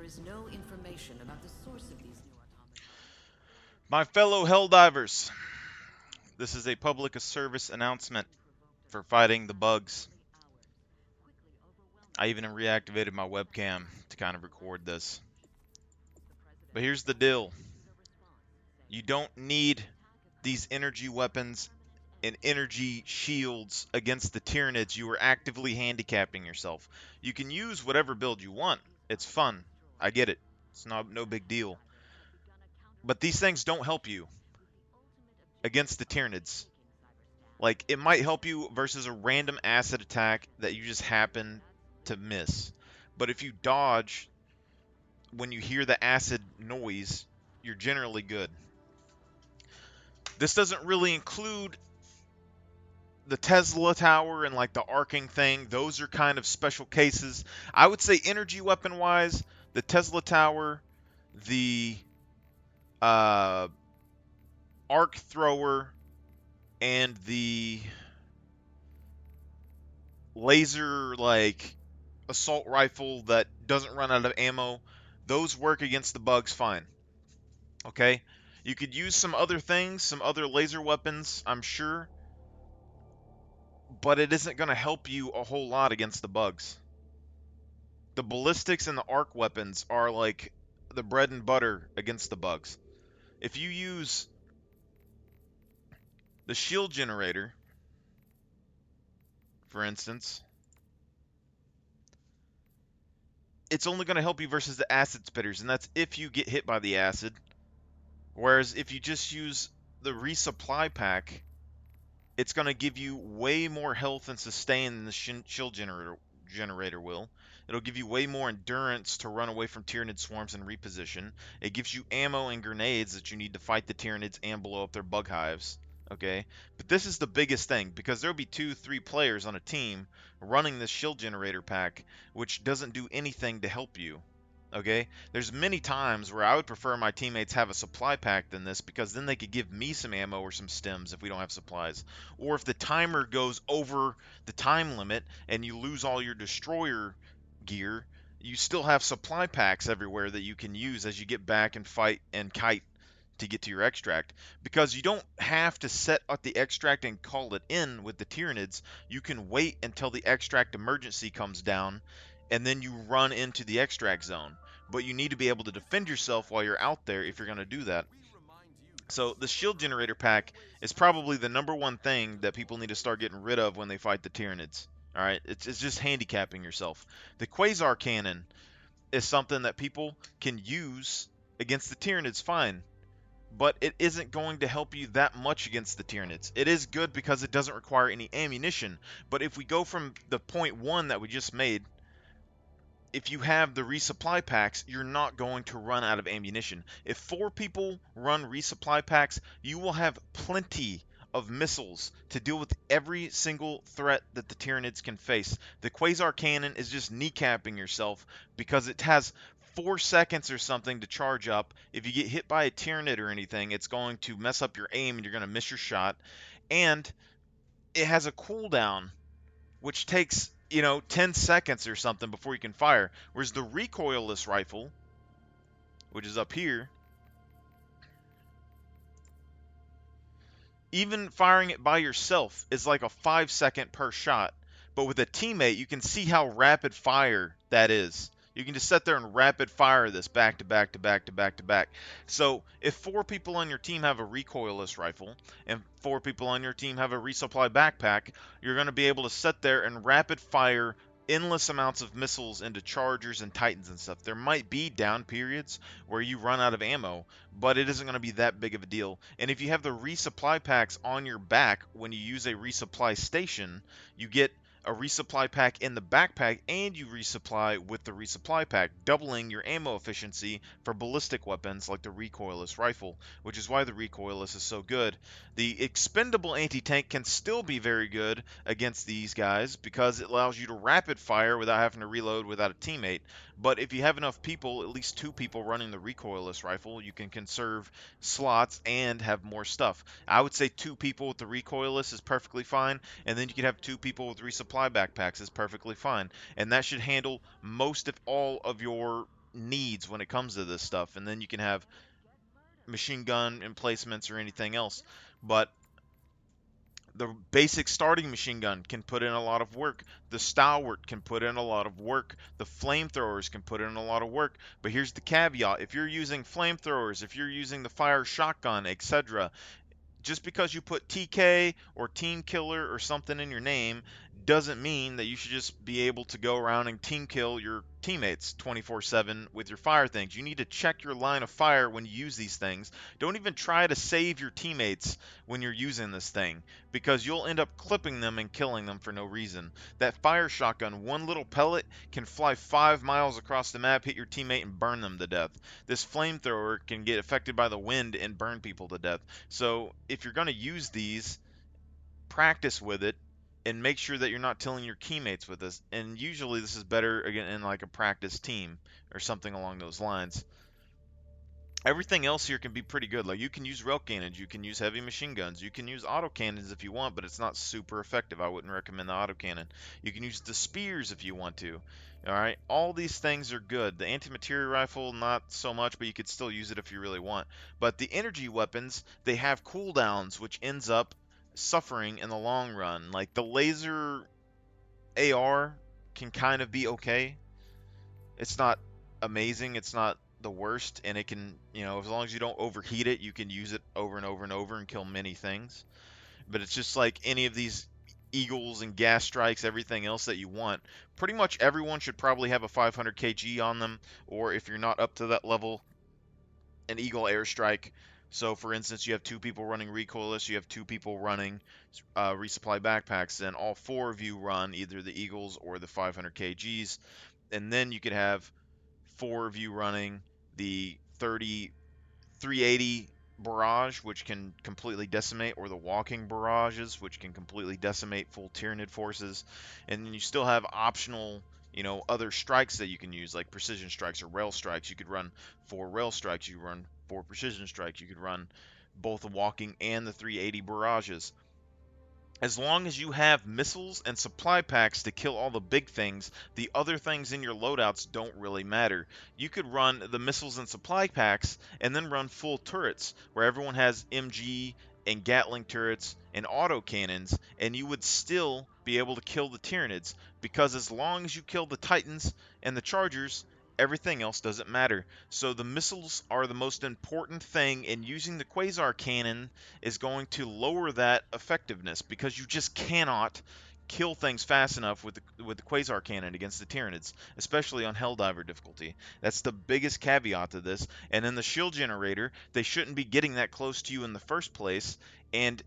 is no information about the source of these new atomic bombs. My fellow helldivers, this is a public service announcement for fighting the bugs. I even reactivated my webcam to kind of record this. But here's the deal. You don't need these energy weapons and energy shields against the Tyranids. You are actively handicapping yourself. You can use whatever build you want. It's fun. I get it. It's no big deal. But these things don't help you against the Tyranids. Like, it might help you versus a random acid attack that you just happen to miss. But if you dodge when you hear the acid noise, you're generally good. This doesn't really include the Tesla tower and like the arcing thing. Those are kind of special cases. I would say energy weapon wise, the Tesla tower, the uh, arc thrower, and the laser like assault rifle that doesn't run out of ammo, those work against the bugs fine. Okay? You could use some other things, some other laser weapons, I'm sure, but it isn't going to help you a whole lot against the bugs. The ballistics and the arc weapons are like the bread and butter against the bugs. If you use the shield generator, for instance, it's only going to help you versus the acid spitters, and that's if you get hit by the acid. Whereas if you just use the resupply pack, it's going to give you way more health and sustain than the shield generator will. It'll give you way more endurance to run away from Tyranid swarms and reposition. It gives you ammo and grenades that you need to fight the Tyranids and blow up their bug hives. Okay? But this is the biggest thing, because there'll be 2-3 players on a team running this shield generator pack, which doesn't do anything to help you. Okay? There's many times where I would prefer my teammates have a supply pack than this, because then they could give me some ammo or some stems if we don't have supplies. Or if the timer goes over the time limit and you lose all your destroyer gear, you still have supply packs everywhere that you can use as you get back and fight and kite to get to your extract. Because you don't have to set up the extract and call it in with the Tyranids. You can wait until the extract emergency comes down, and then you run into the extract zone. But you need to be able to defend yourself while you're out there if you're going to do that. So the shield generator pack is probably the #1 thing that people need to start getting rid of when they fight the Tyranids. All right, it's just handicapping yourself. The quasar cannon is something that people can use against the Tyranids fine, but it isn't going to help you that much against the Tyranids. It is good because it doesn't require any ammunition, but if we go from the point 1 that we just made, if you have the resupply packs, you're not going to run out of ammunition. If 4 people run resupply packs, you will have plenty of missiles to deal with every single threat that the Tyranids can face. The Quasar Cannon is just kneecapping yourself because it has 4 seconds or something to charge up. If you get hit by a Tyranid or anything, it's going to mess up your aim and you're going to miss your shot. And it has a cooldown which takes, 10 seconds or something before you can fire. Whereas the recoilless rifle, which is up here, even firing it by yourself is like a 5-second per shot. But with a teammate, you can see how rapid fire that is. You can just sit there and rapid fire this back to back to back to back to back. So if 4 people on your team have a recoilless rifle and 4 people on your team have a resupply backpack, you're going to be able to sit there and rapid fire endless amounts of missiles into chargers and titans and stuff. There might be down periods where you run out of ammo, but it isn't going to be that big of a deal. And if you have the resupply packs on your back when you use a resupply station, you get a resupply pack in the backpack and you resupply with the resupply pack, doubling your ammo efficiency for ballistic weapons like the recoilless rifle, which is why the recoilless is so good. The expendable anti-tank can still be very good against these guys because it allows you to rapid fire without having to reload without a teammate. But if you have enough people, at least 2 people running the recoilless rifle, you can conserve slots and have more stuff. I would say 2 people with the recoilless is perfectly fine, and then you could have 2 people with resupply backpacks is perfectly fine. And that should handle most if all of your needs when it comes to this stuff, and then you can have machine gun emplacements or anything else. But the basic starting machine gun can put in a lot of work. The stalwart can put in a lot of work. The flamethrowers can put in a lot of work. But here's the caveat: if you're using flamethrowers, if you're using the fire shotgun, etc., just because you put TK or Team Killer or something in your name doesn't mean that you should just be able to go around and team kill your teammates 24/7 with your fire things. You need to check your line of fire when you use these things. Don't even try to save your teammates when you're using this thing, because you'll end up clipping them and killing them for no reason. That fire shotgun, one little pellet can fly 5 miles across the map, hit your teammate, and burn them to death. This flamethrower can get affected by the wind and burn people to death. So if you're going to use these, practice with it and make sure that you're not killing your teammates with this. And usually this is better again in like a practice team or something along those lines. Everything else here can be pretty good. Like, you can use rail cannons, you can use heavy machine guns, you can use auto cannons if you want, but it's not super effective. I wouldn't recommend the auto cannon. You can use the spears if you want to. All right, all these things are good. The anti-materia rifle, not so much, but you could still use it if you really want. But the energy weapons, they have cooldowns, which ends up suffering in the long run. Like the laser AR can kind of be okay. It's not amazing. It's not the worst, and it can, as long as you don't overheat it, you can use it over and over and over and kill many things. But it's just like any of these eagles and gas strikes, everything else that you want. Pretty much everyone should probably have a 500 kg on them, or if you're not up to that level, an eagle airstrike. So, for instance, you have two people running recoilless, you have two people running resupply backpacks, then all four of you run either the eagles or the 500 kgs, and then you could have four of you running the 380 barrage, which can completely decimate, or the walking barrages, which can completely decimate full Tyranid forces. And then you still have optional, other strikes that you can use, like precision strikes or rail strikes. You could run 4 rail strikes, you run 4 precision strikes, you could run both the walking and the 380 barrages. As long as you have missiles and supply packs to kill all the big things, the other things in your loadouts don't really matter. You could run the missiles and supply packs and then run full turrets, where everyone has MG and Gatling turrets and auto cannons, and you would still be able to kill the Tyranids, because as long as you kill the Titans and the Chargers, everything else doesn't matter. So the missiles are the most important thing, and using the Quasar cannon is going to lower that effectiveness, because you just cannot kill things fast enough with the Quasar cannon against the Tyranids, especially on Helldiver difficulty. That's the biggest caveat to this. And then the shield generator, they shouldn't be getting that close to you in the first place, and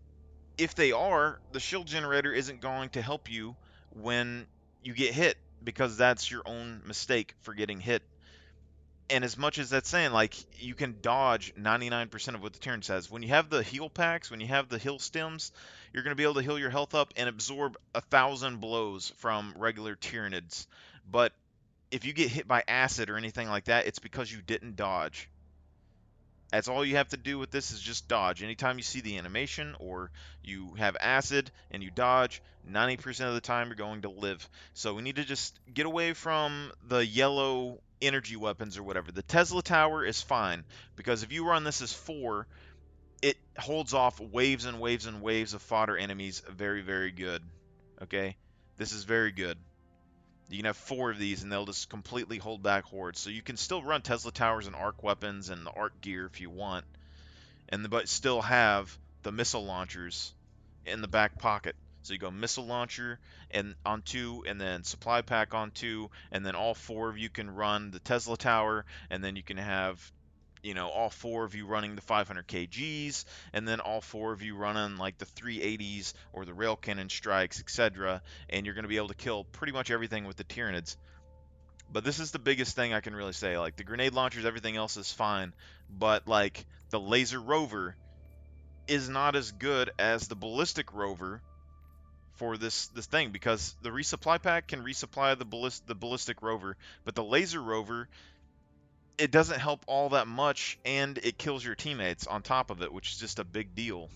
if they are, the shield generator isn't going to help you when you get hit, because that's your own mistake for getting hit. And as much as that's saying, like, you can dodge 99% of what the Tyrant says, when you have the heal packs, when you have the heal stems, you're going to be able to heal your health up and absorb 1,000 blows from regular Tyranids. But if you get hit by acid or anything like that, it's because you didn't dodge. That's all you have to do with this, is just dodge. Anytime you see the animation or you have acid and you dodge, 90% of the time you're going to live. So we need to just get away from the yellow energy weapons or whatever. The Tesla Tower is fine, because if you run this as 4, it holds off waves and waves and waves of fodder enemies very, very good. Okay? This is very good. You can have 4 of these, and they'll just completely hold back hordes. So you can still run Tesla towers and arc weapons and the arc gear if you want, but still have the missile launchers in the back pocket. So you go missile launcher and on 2, and then supply pack on 2, and then all 4 of you can run the Tesla tower, and then you can have all 4 of you running the 500 kgs, and then all 4 of you running like the 380s or the rail cannon strikes, etc. And you're going to be able to kill pretty much everything with the Tyranids. But this is the biggest thing I can really say. Like, the grenade launchers, everything else is fine, but like the laser rover is not as good as the ballistic rover for this thing, because the resupply pack can resupply the ballistic rover, but the laser rover, it doesn't help all that much, and it kills your teammates on top of it, which is just a big deal.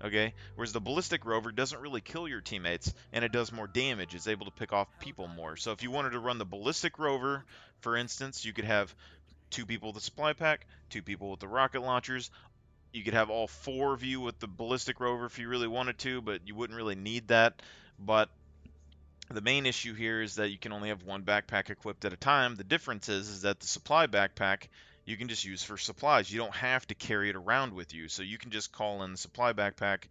Okay, whereas the ballistic rover doesn't really kill your teammates, and it does more damage. It's able to pick off people more. So if you wanted to run the ballistic rover, for instance, you could have two people with the supply pack, two people with the rocket launchers. You could have all four of you with the ballistic rover if you really wanted to, but you wouldn't really need that. But the main issue here is that you can only have one backpack equipped at a time. The difference is that the supply backpack you can just use for supplies. You don't have to carry it around with you. So you can just call in the supply backpack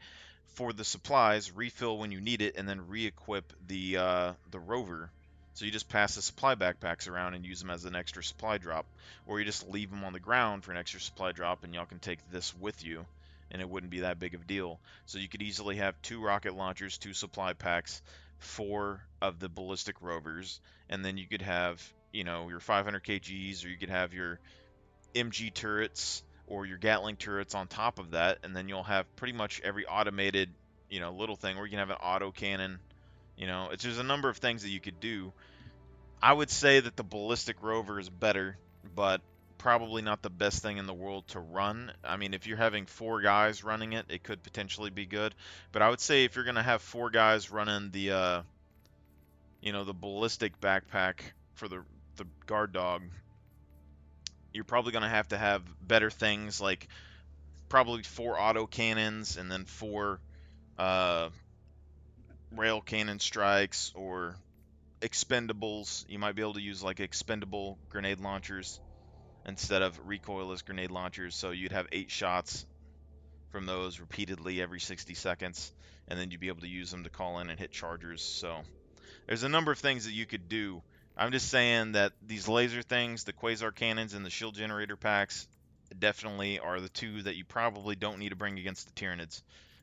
for the supplies, refill when you need it, and then re-equip the rover. So you just pass the supply backpacks around and use them as an extra supply drop, or you just leave them on the ground for an extra supply drop, and y'all can take this with you, and it wouldn't be that big of a deal. So you could easily have two rocket launchers, two supply packs, four of the ballistic rovers, and then you could have, your 500 kgs, or you could have your MG turrets or your Gatling turrets on top of that, and then you'll have pretty much every automated, little thing, or you can have an auto cannon. There's a number of things that you could do. I would say that the ballistic rover is better, but probably not the best thing in the world to run. I mean, if you're having four guys running it, it could potentially be good. But I would say if you're gonna have four guys running the ballistic backpack for the guard dog, you're probably gonna have to have better things like probably four auto cannons and then four uh, rail cannon strikes or expendables. You might be able to use like expendable grenade launchers instead of recoilless grenade launchers. So you'd have 8 shots from those repeatedly every 60 seconds, and then you'd be able to use them to call in and hit chargers. So there's a number of things that you could do. I'm just saying that these laser things, the quasar cannons, and the shield generator packs definitely are the two that you probably don't need to bring against the Tyranids.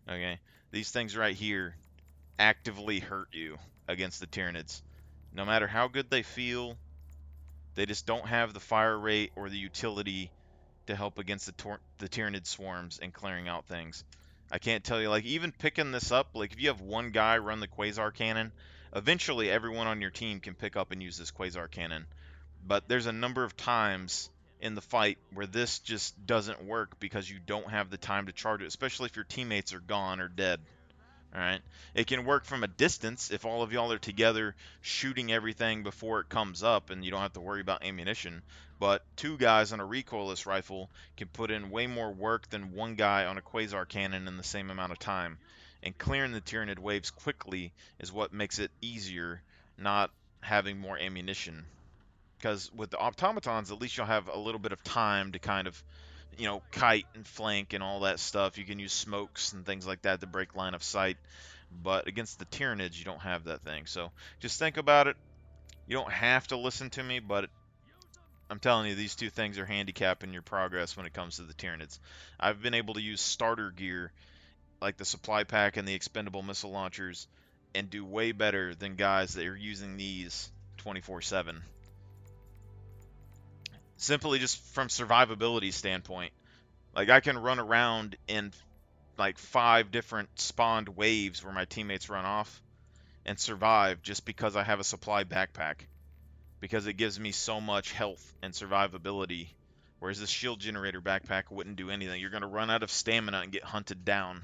Okay? These things right here actively hurt you against the Tyranids. No matter how good they feel, they just don't have the fire rate or the utility to help against the Tyranid swarms and clearing out things. I can't tell you, like, even picking this up, like, if you have one guy run the Quasar Cannon, eventually everyone on your team can pick up and use this Quasar Cannon. But there's a number of times in the fight where this just doesn't work because you don't have the time to charge it, especially if your teammates are gone or dead. All right. It can work from a distance if all of y'all are together shooting everything before it comes up and you don't have to worry about ammunition. But two guys on a recoilless rifle can put in way more work than one guy on a quasar cannon in the same amount of time. And clearing the Tyranid waves quickly is what makes it easier, not having more ammunition. Because with the automatons, at least you'll have a little bit of time to kind of, kite and flank and all that stuff. You can use smokes and things like that to break line of sight. But against the Tyranids, you don't have that thing. So just think about it. You don't have to listen to me, but I'm telling you, these two things are handicapping your progress when it comes to the Tyranids. I've been able to use starter gear like the supply pack and the expendable missile launchers and do way better than guys that are using these 24/7. Simply just from survivability standpoint. Like I can run around in like 5 different spawned waves where my teammates run off and survive just because I have a supply backpack. Because it gives me so much health and survivability. Whereas this shield generator backpack wouldn't do anything. You're going to run out of stamina and get hunted down.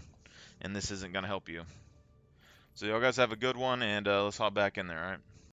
And this isn't going to help you. So y'all guys have a good one, and let's hop back in there, alright?